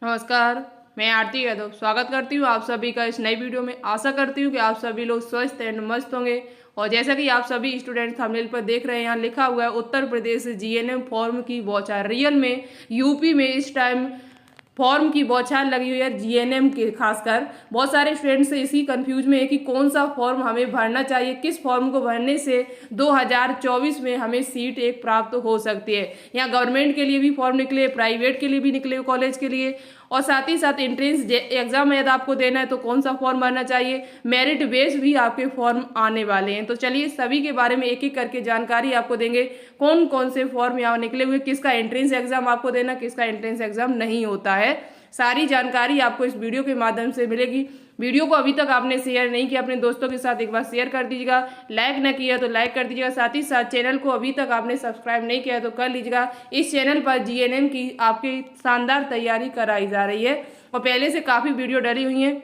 नमस्कार। मैं आरती यादव स्वागत करती हूँ आप सभी का इस नई वीडियो में। आशा करती हूँ कि आप सभी लोग स्वस्थ एंड मस्त होंगे। और जैसा कि आप सभी स्टूडेंट थंबनेल पर देख रहे हैं, यहाँ लिखा हुआ है उत्तर प्रदेश जीएनएम फॉर्म की बौछार। रियल में यूपी में इस टाइम फॉर्म की बौछार लगी हुई है जीएनएम के। खासकर बहुत सारे स्टूडेंट्स इसी कंफ्यूज में है कि कौन सा फॉर्म हमें भरना चाहिए, किस फॉर्म को भरने से 2024 में हमें सीट एक प्राप्त हो सकती है। यहाँ गवर्नमेंट के लिए भी फॉर्म निकले, प्राइवेट के लिए भी निकले, कॉलेज के लिए, और साथ ही साथ एंट्रेंस एग्जाम यदि आपको देना है तो कौन सा फॉर्म भरना चाहिए, मेरिट बेस भी आपके फॉर्म आने वाले हैं। तो चलिए सभी के बारे में एक एक करके जानकारी आपको देंगे। कौन कौन से फॉर्म यहाँ निकले हुए, किसका एंट्रेंस एग्जाम आपको देना, किसका एंट्रेंस एग्जाम नहीं होता है, सारी जानकारी आपको इस वीडियो के माध्यम से मिलेगी। वीडियो को अभी तक आपने शेयर नहीं किया, अपने दोस्तों के साथ एक बार शेयर कर दीजिएगा। लाइक न किया तो लाइक कर दीजिएगा। साथ ही साथ चैनल को अभी तक आपने सब्सक्राइब नहीं किया तो कर लीजिएगा। इस चैनल पर जीएनएम की आपकी शानदार तैयारी कराई जा रही है और पहले से काफ़ी वीडियो डली हुई हैं।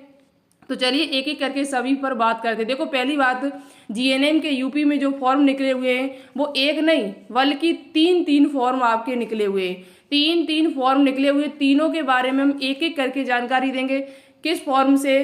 तो चलिए एक एक करके सभी पर बात करते हैं। देखो, पहली बात, जीएनएम के यूपी में जो फॉर्म निकले हुए हैं वो एक नहीं बल्कि तीन फॉर्म आपके निकले हुए हैं। तीन फॉर्म निकले हुए, तीनों के बारे में हम एक एक करके जानकारी देंगे। किस फॉर्म से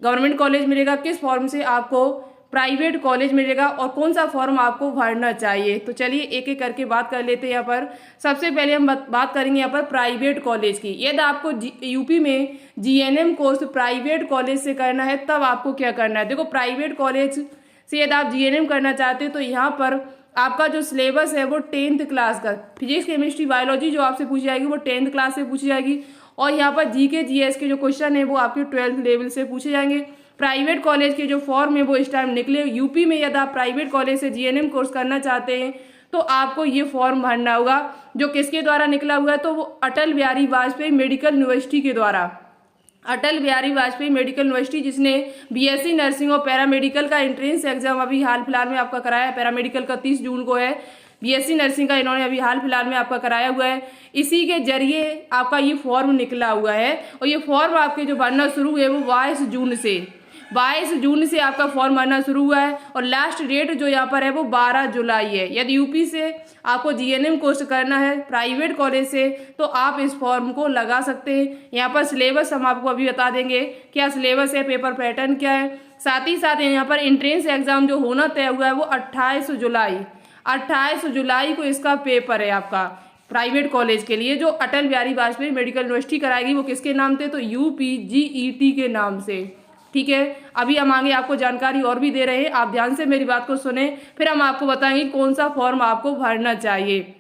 गवर्नमेंट कॉलेज मिलेगा, किस फॉर्म से आपको प्राइवेट कॉलेज मिलेगा और कौन सा फॉर्म आपको भरना चाहिए। तो चलिए एक एक करके बात कर लेते हैं। यहाँ पर सबसे पहले हम बात करेंगे यहाँ पर प्राइवेट कॉलेज की। यदि आपको यूपी में जीएनएम कोर्स प्राइवेट कॉलेज से करना है तब आपको क्या करना है। देखो, प्राइवेट कॉलेज से यदि आप जीएनएम करना चाहते हैं तो यहाँ पर आपका जो सिलेबस है वो 10th क्लास का फिजिक्स केमिस्ट्री बायोलॉजी जो आपसे पूछी जाएगी वो 10th क्लास से पूछी जाएगी। और यहाँ पर जीके जीएस के जो क्वेश्चन है वो आपके 12th लेवल से पूछे जाएंगे। प्राइवेट कॉलेज के जो फॉर्म है वो इस टाइम निकले यूपी में। यदि आप प्राइवेट कॉलेज से जीएनएम कोर्स करना चाहते हैं तो आपको ये फॉर्म भरना होगा, जो किसके द्वारा निकला हुआ है तो वो अटल बिहारी वाजपेयी मेडिकल यूनिवर्सिटी के द्वारा। अटल बिहारी वाजपेयी मेडिकल यूनिवर्सिटी जिसने बीएससी नर्सिंग और पैरामेडिकल का एंट्रेंस एग्जाम अभी हाल फिलहाल में आपका कराया है। पैरामेडिकल का 30 जून को है, बीएससी नर्सिंग का इन्होंने अभी हाल फिलहाल में आपका कराया हुआ है। इसी के जरिए आपका ये फॉर्म निकला हुआ है और ये फॉर्म आपके जो भरना शुरू हुए वो 22 जून से आपका फॉर्म भरना शुरू हुआ है और लास्ट डेट जो यहाँ पर है वो 12 जुलाई है। यदि यूपी से आपको जीएनएम कोर्स करना है प्राइवेट कॉलेज से तो आप इस फॉर्म को लगा सकते हैं। यहाँ पर सिलेबस हम आपको अभी बता देंगे, क्या सिलेबस है, पेपर पैटर्न क्या है। साथ ही साथ यहाँ पर एंट्रेंस एग्जाम जो होना तय हुआ है वो 28 जुलाई को इसका पेपर है आपका प्राइवेट कॉलेज के लिए, जो अटल बिहारी वाजपेयी मेडिकल यूनिवर्सिटी कराएगी। वो किसके नाम से, तो यूपीजीईटी के नाम से। ठीक है, अभी हम आगे आपको जानकारी और भी दे रहे हैं, आप ध्यान से मेरी बात को सुने, फिर हम आपको बताएंगे कौन सा फॉर्म आपको भरना चाहिए।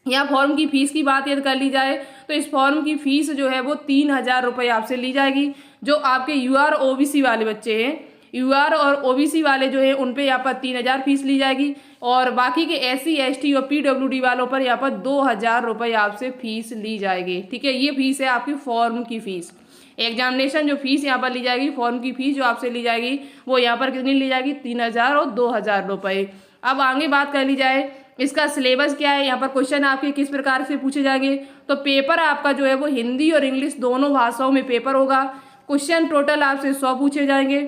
यहाँ फॉर्म की फीस की बात यदि कर ली जाए तो इस फॉर्म की फीस जो है वो 3000 रुपये आपसे ली जाएगी। जो आपके यूआर ओबीसी वाले बच्चे हैं, यूआर और ओबीसी वाले जो है उन पे यहाँ पर 3000 फीस ली जाएगी और बाकी के एससी एसटी और पीडब्ल्यूडी वालों पर यहाँ पर 2000 रुपये आपसे फीस ली जाएगी। ठीक है, ये फीस है आपकी फॉर्म की फीस। एग्जामिनेशन जो फीस यहाँ पर ली जाएगी, फॉर्म की फीस जो आपसे ली जाएगी वो यहाँ पर कितनी ली जाएगी, 3000 और 2000 रुपये। अब आगे बात कर ली जाए इसका सिलेबस क्या है, यहाँ पर क्वेश्चन आपके किस प्रकार से पूछे जाएंगे। तो पेपर आपका जो है वो हिंदी और इंग्लिश दोनों भाषाओं में पेपर होगा। क्वेश्चन टोटल आपसे 100 पूछे जाएंगे,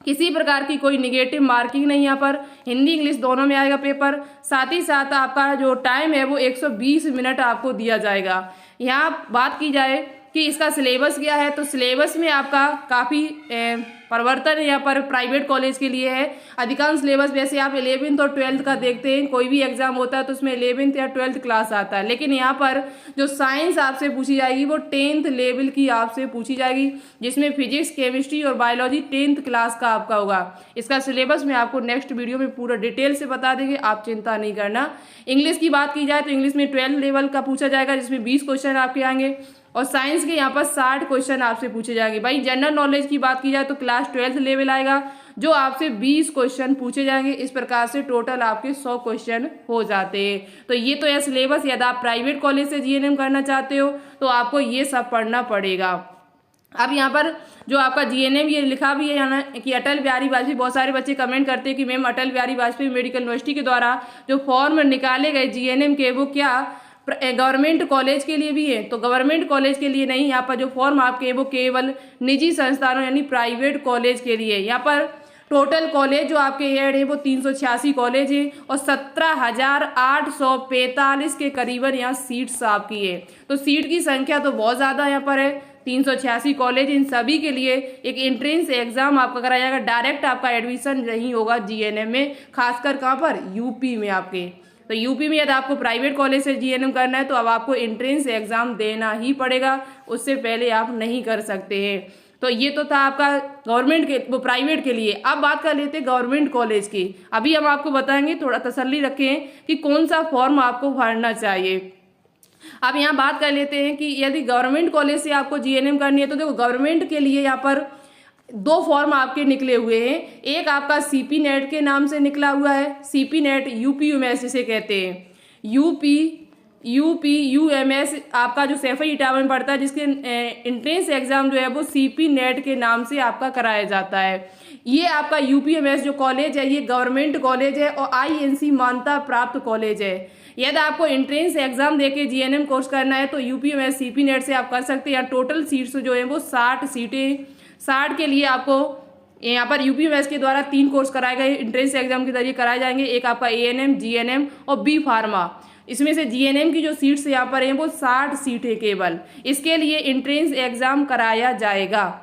किसी प्रकार की कोई निगेटिव मार्किंग नहीं। यहाँ पर हिंदी इंग्लिश दोनों में आएगा पेपर। साथ ही साथ आपका जो टाइम है वो 120 मिनट आपको दिया जाएगा। यहाँ बात की जाए कि इसका सिलेबस क्या है, तो सिलेबस में आपका काफ़ी परिवर्तन यहाँ पर प्राइवेट कॉलेज के लिए है। अधिकांश सिलेबस वैसे आप 11th और 12th का देखते हैं, कोई भी एग्जाम होता है तो उसमें 11th या 12th क्लास आता है, लेकिन यहाँ पर जो साइंस आपसे पूछी जाएगी वो 10th लेवल की आपसे पूछी जाएगी, जिसमें फिजिक्स केमिस्ट्री और बायोलॉजी 10th क्लास का आपका होगा। इसका सिलेबस मैं आपको नेक्स्ट वीडियो में पूरा डिटेल से बता देंगे, आप चिंता नहीं करना। इंग्लिश की बात की जाए तो इंग्लिश में 12th लेवल का पूछा जाएगा, जिसमें 20 क्वेश्चन आपके आएंगे और साइंस के यहाँ पर 60 क्वेश्चन आपसे पूछे जाएंगे। भाई जनरल नॉलेज की बात की जाए तो क्लास 12th लेवल आएगा, जो आपसे 20 क्वेश्चन पूछे जाएंगे। इस प्रकार से टोटल आपके 100 क्वेश्चन हो जाते हैं। तो ये तो यह सिलेबस, यदि आप प्राइवेट कॉलेज से जीएनएम करना चाहते हो तो आपको ये सब पढ़ना पड़ेगा। अब यहाँ पर जो आपका जीएनएम ये लिखा भी है ना कि अटल बिहारी वाजपेयी, बहुत सारे बच्चे कमेंट करते हैं कि ma'am Atal Bihari Vajpayee medical university के द्वारा जो फॉर्म निकाले गए जीएनएम के वो क्या गवर्नमेंट कॉलेज के लिए भी है, तो गवर्नमेंट कॉलेज के लिए नहीं। यहाँ पर जो फॉर्म आपके वो केवल निजी संस्थानों यानी प्राइवेट कॉलेज के लिए। यहाँ पर टोटल कॉलेज जो आपके ऐड है वो 386 कॉलेज है और 17,845 के करीबन यहाँ सीट्स आपकी है। तो सीट की संख्या तो बहुत ज़्यादा यहाँ पर है। 386 कॉलेज, इन सभी के लिए एक एंट्रेंस एग्जाम आपका कराया जाएगा। डायरेक्ट आपका एडमिशन नहीं होगा जीएनएम में, खासकर कहाँ पर, यूपी में आपके। तो यूपी में यदि आपको प्राइवेट कॉलेज से जीएनएम करना है तो अब आपको एंट्रेंस एग्जाम देना ही पड़ेगा, उससे पहले आप नहीं कर सकते हैं। तो ये तो था आपका गवर्नमेंट के, वो प्राइवेट के लिए। अब बात कर लेते हैं गवर्नमेंट कॉलेज की। अभी हम आपको बताएंगे, थोड़ा तसल्ली रखें कि कौन सा फॉर्म आपको भरना चाहिए। अब यहाँ बात कर लेते हैं कि यदि गवर्नमेंट कॉलेज से आपको जीएनएम करनी है तो देखो, गवर्नमेंट के लिए यहाँ पर 2 फॉर्म आपके निकले हुए हैं। एक आपका सीपी नेट के नाम से निकला हुआ है, सीपी नेट यूपीयूएमएस जिसे कहते हैं, यूपीयूएमएस आपका जो सैफई इटावा में पड़ता है, जिसके एंट्रेंस एग्जाम जो है वो सीपी नेट के नाम से आपका कराया जाता है। ये आपका यूपीयूएमएस जो कॉलेज है ये गवर्नमेंट कॉलेज है और आईएनसी मान्यता प्राप्त कॉलेज है। यदि आपको एंट्रेंस एग्जाम देके जीएनएम कोर्स करना है तो यूपीयूएमएस सीपी नेट से आप कर सकते हैं। टोटल सीट्स जो है वो 60 सीटें, 60 के लिए आपको यहाँ पर यूपीयूएमएस के द्वारा 3 कोर्स कराए गए, एंट्रेंस एग्जाम के जरिए कराए जाएंगे। एक आपका एएनएम, जीएनएम और बी फार्मा। इसमें से जीएनएम की जो सीट्स यहाँ पर हैं वो 60 सीटें केवल, इसके लिए एंट्रेंस एग्जाम कराया जाएगा।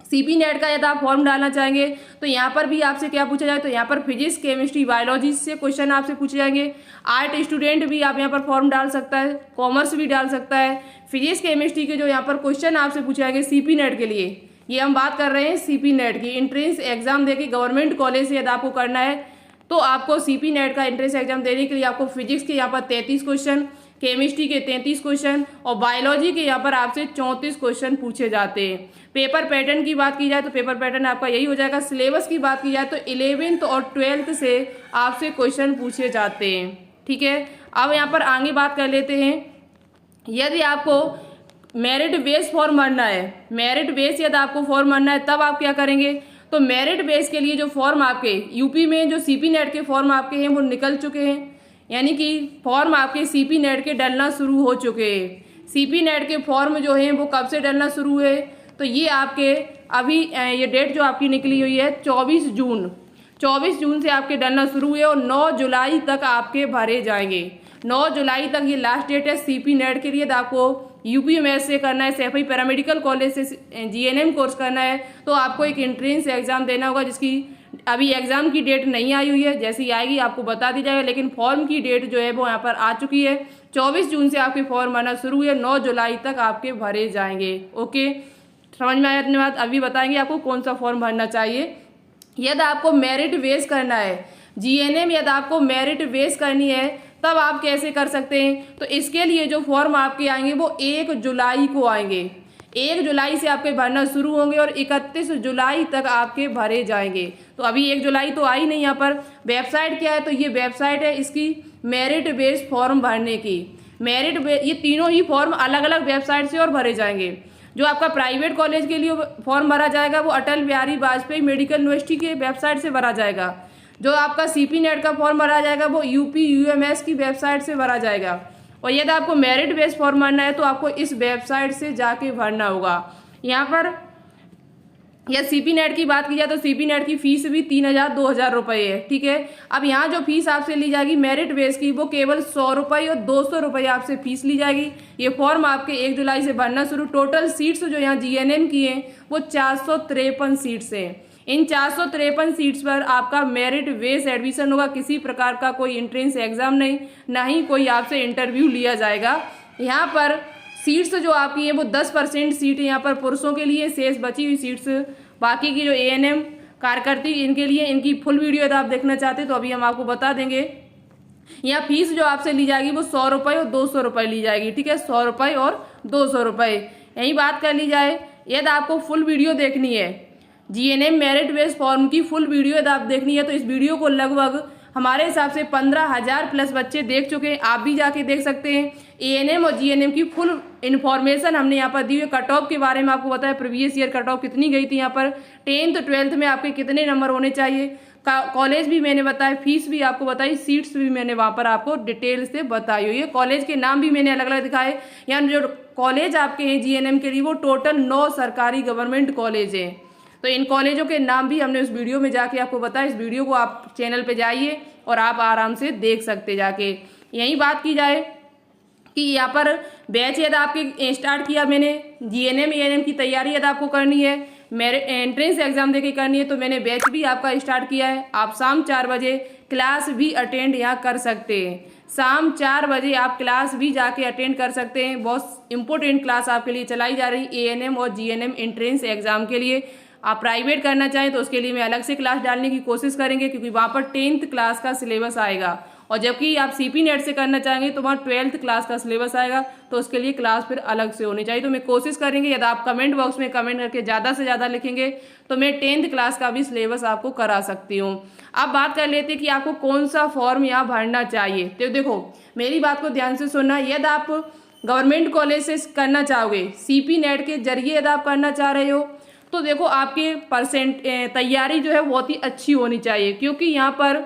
सीपी नेट का यदि आप फॉर्म डालना चाहेंगे तो यहाँ पर भी आपसे क्या पूछा जाए, तो यहाँ पर फिजिक्स, केमिस्ट्री, बायोलॉजी से क्वेश्चन आपसे पूछे जाएंगे। आर्ट स्टूडेंट भी आप यहाँ पर फॉर्म डाल सकता है, कॉमर्स भी डाल सकता है। फिजिक्स केमिस्ट्री के जो यहाँ पर क्वेश्चन आपसे पूछे जाएंगे सीपी नेट के लिए, ये हम बात कर रहे हैं सीपी नेट की। एंट्रेंस एग्जाम देके गवर्नमेंट कॉलेज से यदि आपको करना है तो आपको सीपी नेट का एंट्रेंस एग्जाम देने के लिए आपको फिजिक्स के यहाँ पर 33 क्वेश्चन, केमिस्ट्री के 33 क्वेश्चन और बायोलॉजी के यहाँ पर आपसे 34 क्वेश्चन पूछे जाते हैं। पेपर पैटर्न की बात की जाए तो पेपर पैटर्न आपका यही हो जाएगा। सिलेबस की बात की जाए तो 11th और 12th से आपसे क्वेश्चन पूछे जाते हैं, ठीक है। अब यहाँ पर आगे बात कर लेते हैं, यदि आपको मेरिट बेस फॉर्म भरना है, मेरिट बेस यदि आपको फॉर्म भरना है तब आप क्या करेंगे, तो मेरिट बेस के लिए जो फॉर्म आपके यूपी में जो सीपी नेट के फॉर्म आपके हैं वो निकल चुके हैं, यानी कि फॉर्म आपके सीपी नेट के डलना शुरू हो चुके हैं। सीपी नेट के फॉर्म जो हैं वो कब से डलना शुरू हुए, तो ये आपके अभी ये डेट जो आपकी निकली हुई है 24 जून से आपके डलना शुरू हुए और 9 जुलाई तक आपके भरे जाएंगे। 9 जुलाई तक ये लास्ट डेट है सीपी नेट के लिए। तो आपको यूपीयूएमएस से करना है, सैफई पैरामेडिकल कॉलेज से जीएनएम कोर्स करना है तो आपको एक एंट्रेंस एग्जाम देना होगा, जिसकी अभी एग्जाम की डेट नहीं आई हुई है, जैसी आएगी आपको बता दी जाएगा। लेकिन फॉर्म की डेट जो है वो यहाँ पर आ चुकी है। 24 जून से आपके फॉर्म भरना शुरू हुए, 9 जुलाई तक आपके भरे जाएंगे। ओके, समझ में आया? धन्यवाद। अभी बताएंगे आपको कौन सा फॉर्म भरना चाहिए। यदि आपको मेरिट बेस करना है जीएनएम, यदि आपको मेरिट बेस करनी है तब आप कैसे कर सकते हैं, तो इसके लिए जो फॉर्म आपके आएंगे वो 1 जुलाई को आएंगे। 1 जुलाई से आपके भरना शुरू होंगे और 31 जुलाई तक आपके भरे जाएंगे। तो अभी 1 जुलाई तो आई नहीं। यहाँ पर वेबसाइट क्या है, तो ये वेबसाइट है इसकी मेरिट बेस फॉर्म भरने की। ये तीनों ही फॉर्म अलग अलग वेबसाइट से और भरे जाएंगे। जो आपका प्राइवेट कॉलेज के लिए फॉर्म भरा जाएगा वो अटल बिहारी वाजपेयी मेडिकल यूनिवर्सिटी के वेबसाइट से भरा जाएगा। जो आपका सीपी नेट का फॉर्म भरा जाएगा वो यूपीयूएमएस की वेबसाइट से भरा जाएगा। और यदि आपको मेरिट बेस फॉर्म भरना है तो आपको इस वेबसाइट से जाके भरना होगा। यहाँ पर या सीपी नेट की बात की जाए तो सीपी नेट की फीस भी 3,000-2,000 रुपये है, ठीक है। अब यहाँ जो फीस आपसे ली जाएगी मेरिट बेस की वो केवल 100 रुपये और 200 रुपये आपसे फीस ली जाएगी। ये फॉर्म आपके 1 जुलाई से भरना शुरू। टोटल सीट्स जो यहाँ जीएनएम की हैं वो 453 सीट्स हैं। इन 453 सीट्स पर आपका मेरिट बेस एडमिशन होगा। किसी प्रकार का कोई एंट्रेंस एग्जाम नहीं, ना ही कोई आपसे इंटरव्यू लिया जाएगा। यहाँ पर सीट्स जो आपकी हैं वो 10% सीट यहाँ पर पुरुषों के लिए, शेष बची हुई सीट्स बाकी की जो एएनएम कार्यकर्ती इनके लिए। इनकी फुल वीडियो यदि आप देखना चाहते हैं तो अभी हम आपको बता देंगे। यहाँ फीस जो आपसे ली जाएगी वो 100 रुपये और 200 रुपये ली जाएगी, ठीक है। 100 रुपये और 200 रुपये। यही बात कर ली जाए, यदि आपको फुल वीडियो देखनी है जीएनएम मेरिट बेस फॉर्म की फुल वीडियो यदि आप देखनी है तो इस वीडियो को लगभग हमारे हिसाब से 15,000 प्लस बच्चे देख चुके हैं। आप भी जाके देख सकते हैं। एएनएम और जीएनएम की फुल इन्फॉर्मेशन हमने यहाँ पर दी हुई। कट ऑफ के बारे में आपको बताया, प्रीवियस ईयर कट ऑफ कितनी गई थी, यहाँ पर 10th 12th में आपके कितने नंबर होने चाहिए, कॉलेज भी मैंने बताया, फीस भी आपको बताई, सीट्स भी मैंने वहाँ पर आपको डिटेल से बताई हुई है। कॉलेज के नाम भी मैंने अलग अलग दिखाए। यहाँ जो कॉलेज आपके हैं जीएनएम के लिए वो टोटल 9 सरकारी गवर्नमेंट कॉलेज हैं। तो इन कॉलेजों के नाम भी हमने उस वीडियो में जाके आपको बताया। इस वीडियो को आप चैनल पे जाइए और आप आराम से देख सकते जाके। यही बात की जाए कि यहाँ पर बैच यदि आपके स्टार्ट किया मैंने, जीएनएम ईएनएम की तैयारी यदि आपको करनी है, मेरे एंट्रेंस एग्जाम देके करनी है, तो मैंने बैच भी आपका स्टार्ट किया है। आप शाम 4 बजे क्लास भी अटेंड यहाँ कर सकते हैं। शाम 4 बजे आप क्लास भी जाके अटेंड कर सकते हैं। बहुत इंपॉर्टेंट क्लास आपके लिए चलाई जा रही एएनएम और जीएनएम एंट्रेंस एग्जाम के लिए। आप प्राइवेट करना चाहें तो उसके लिए मैं अलग से क्लास डालने की कोशिश करेंगे, क्योंकि वहाँ पर 10th क्लास का सिलेबस आएगा। और जबकि आप सीपी नेट से करना चाहेंगे तो वहाँ 12th क्लास का सिलेबस आएगा, तो उसके लिए क्लास फिर अलग से होनी चाहिए। तो मैं कोशिश करेंगे, यदि आप कमेंट बॉक्स में कमेंट करके ज़्यादा से ज़्यादा लिखेंगे तो मैं 10th क्लास का भी सिलेबस आपको करा सकती हूँ। अब बात कर लेते हैं कि आपको कौन सा फॉर्म यहाँ भरना चाहिए। तो देखो, मेरी बात को ध्यान से सुनना। यदि आप गवर्नमेंट कॉलेज से करना चाहोगे, सीपी नेट के जरिए यदि आप करना चाह रहे हो, तो देखो आपके तैयारी जो है बहुत ही अच्छी होनी चाहिए, क्योंकि यहाँ पर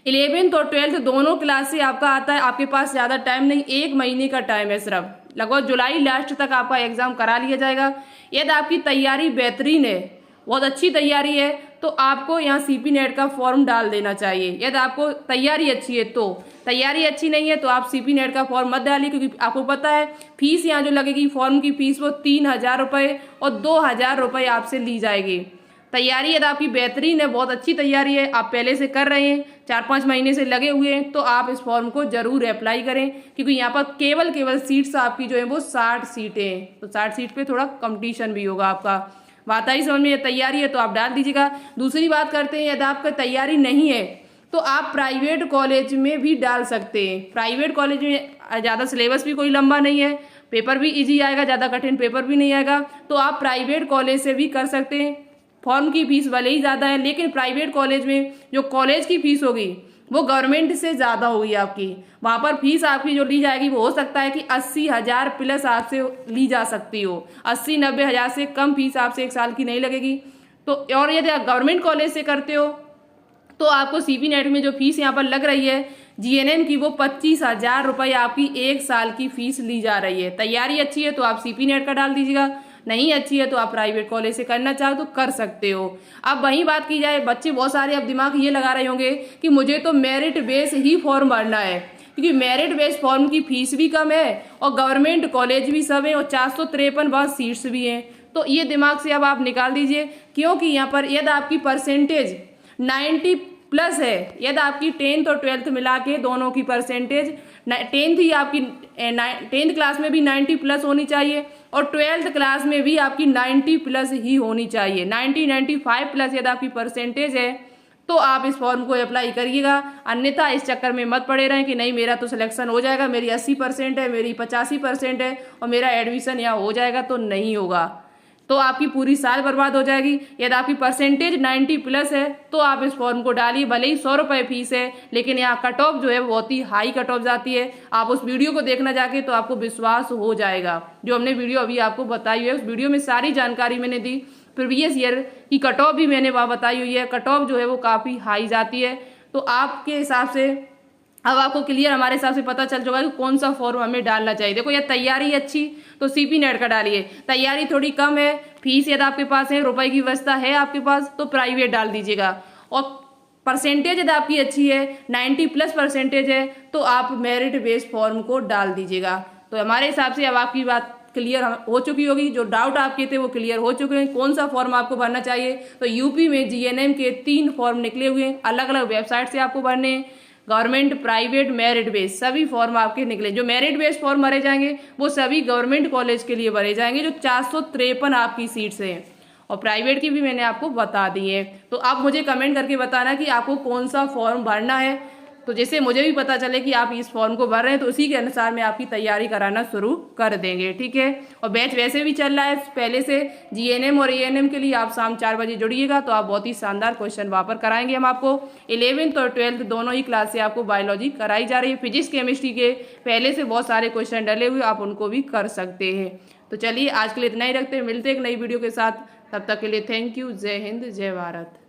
11th और 12th दोनों क्लास से आपका आता है। आपके पास ज़्यादा टाइम नहीं, 1 महीने का टाइम है सिर्फ। लगभग जुलाई लास्ट तक आपका एग्जाम करा लिया जाएगा। यदि आपकी तैयारी बेहतरीन है, बहुत अच्छी तैयारी है, तो आपको यहाँ सीपी नेट का फॉर्म डाल देना चाहिए। यदि आपको तैयारी अच्छी है तो। तैयारी अच्छी नहीं है तो आप सीपी नेट का फॉर्म मत डालिए, क्योंकि आपको पता है फीस यहाँ जो लगेगी फॉर्म की फीस वो 3000 रुपये और 2000 रुपये आपसे ली जाएगी। तैयारी यदि आपकी बेहतरीन है, बहुत अच्छी तैयारी है, आप पहले से कर रहे हैं, 4-5 महीने से लगे हुए हैं, तो आप इस फॉर्म को जरूर अप्लाई करें, क्योंकि यहाँ पर केवल सीट्स आपकी जो है वो 60 सीटें हैं। तो 60 सीट पे थोड़ा कंपटीशन भी होगा आपका। बात आई समझ में? तैयारी है तो आप डाल दीजिएगा। दूसरी बात करते हैं, यदि आपका तैयारी नहीं है तो आप प्राइवेट कॉलेज में भी डाल सकते हैं। प्राइवेट कॉलेज में ज़्यादा सिलेबस भी कोई लंबा नहीं है, पेपर भी ईजी आएगा, ज़्यादा कठिन पेपर भी नहीं आएगा, तो आप प्राइवेट कॉलेज से भी कर सकते हैं। फॉर्म की फीस भले ही ज़्यादा है, लेकिन प्राइवेट कॉलेज में जो कॉलेज की फीस होगी वो गवर्नमेंट से ज़्यादा होगी आपकी। वहाँ पर फीस आपकी जो ली जाएगी वो हो सकता है कि 80,000 प्लस आपसे ली जा सकती हो। 80-90 हज़ार से कम फीस आपसे 1 साल की नहीं लगेगी। तो और यदि आप गवर्नमेंट कॉलेज से करते हो तो आपको सीपी नेट में जो फीस यहाँ पर लग रही है जीएनएम की, वो 25,000 रुपये आपकी 1 साल की फीस ली जा रही है। तैयारी अच्छी है तो आप सीपी नेट का डाल दीजिएगा, नहीं अच्छी है तो आप प्राइवेट कॉलेज से करना चाहो तो कर सकते हो। अब वही बात की जाए, बच्चे बहुत सारे अब दिमाग ये लगा रहे होंगे कि मुझे तो मेरिट बेस ही फॉर्म भरना है, क्योंकि मेरिट बेस फॉर्म की फीस भी कम है और गवर्नमेंट कॉलेज भी सब है और 453 बस सीट्स भी हैं। तो ये दिमाग से अब आप निकाल दीजिए, क्योंकि यहाँ पर यदि आपकी परसेंटेज 90 प्लस है, यदि आपकी 10th और 12th मिला के दोनों की परसेंटेज 10th ही आपकी 10th क्लास में भी 90 प्लस होनी चाहिए और 12th क्लास में भी आपकी 90 प्लस ही होनी चाहिए। 95 प्लस यदि आपकी परसेंटेज है तो आप इस फॉर्म को अप्लाई करिएगा। अन्यथा इस चक्कर में मत पड़े रहें कि नहीं मेरा तो सिलेक्शन हो जाएगा, मेरी 80% है, मेरी 85% है और मेरा एडमिशन यहाँ हो जाएगा, तो नहीं होगा। तो आपकी पूरी साल बर्बाद हो जाएगी। यदि आपकी परसेंटेज 90 प्लस है तो आप इस फॉर्म को डालिए। भले ही 100 रुपये फीस है, लेकिन यहाँ कट ऑफ जो है बहुत ही हाई कट ऑफ जाती है। आप उस वीडियो को देखना जाके तो आपको विश्वास हो जाएगा। जो हमने वीडियो अभी आपको बताई है उस वीडियो में सारी जानकारी मैंने दी। प्रीवियस ईयर की कट ऑफ भी मैंने वहाँ बताई हुई है। कट ऑफ जो है वो काफ़ी हाई जाती है। तो आपके हिसाब से अब आपको क्लियर हमारे हिसाब से पता चल चुका है कि कौन सा फॉर्म हमें डालना चाहिए। देखो, यह तैयारी अच्छी तो सीपी नेट का डालिए, तैयारी थोड़ी कम है, फीस यदि आपके पास है, रुपए की व्यवस्था है आपके पास, तो प्राइवेट डाल दीजिएगा। और परसेंटेज यदि आपकी अच्छी है, 90 प्लस परसेंटेज है, तो आप मेरिट बेस्ड फॉर्म को डाल दीजिएगा। तो हमारे हिसाब से अब आपकी बात क्लियर हो चुकी होगी। जो डाउट आपके थे वो क्लियर हो चुके हैं। कौन सा फॉर्म आपको भरना चाहिए, तो यूपी में जीएनएम के 3 फॉर्म निकले हुए हैं, अलग अलग वेबसाइट से आपको भरने हैं। गवर्नमेंट, प्राइवेट, मेरिट बेस सभी फॉर्म आपके निकले। जो मेरिट बेस फॉर्म भरे जाएंगे वो सभी गवर्नमेंट कॉलेज के लिए भरे जाएंगे, जो 453 आपकी सीट्स हैं, और प्राइवेट की भी मैंने आपको बता दी है। तो आप मुझे कमेंट करके बताना कि आपको कौन सा फॉर्म भरना है, तो जैसे मुझे भी पता चले कि आप इस फॉर्म को भर रहे हैं तो उसी के अनुसार मैं आपकी तैयारी कराना शुरू कर देंगे। ठीक है, और बैच वैसे भी चल रहा है पहले से। जीएनएम और एएनएम के लिए आप शाम 4 बजे जुड़िएगा तो आप बहुत ही शानदार क्वेश्चन वहाँ पर कराएंगे हम आपको। 11th और 12th दोनों ही क्लास से आपको बायोलॉजी कराई जा रही है। फिजिक्स केमिस्ट्री के पहले से बहुत सारे क्वेश्चन डले हुए, आप उनको भी कर सकते हैं। तो चलिए आज के लिए इतना ही रखते हैं, मिलते हैं एक नई वीडियो के साथ। तब तक के लिए थैंक यू। जय हिंद, जय भारत।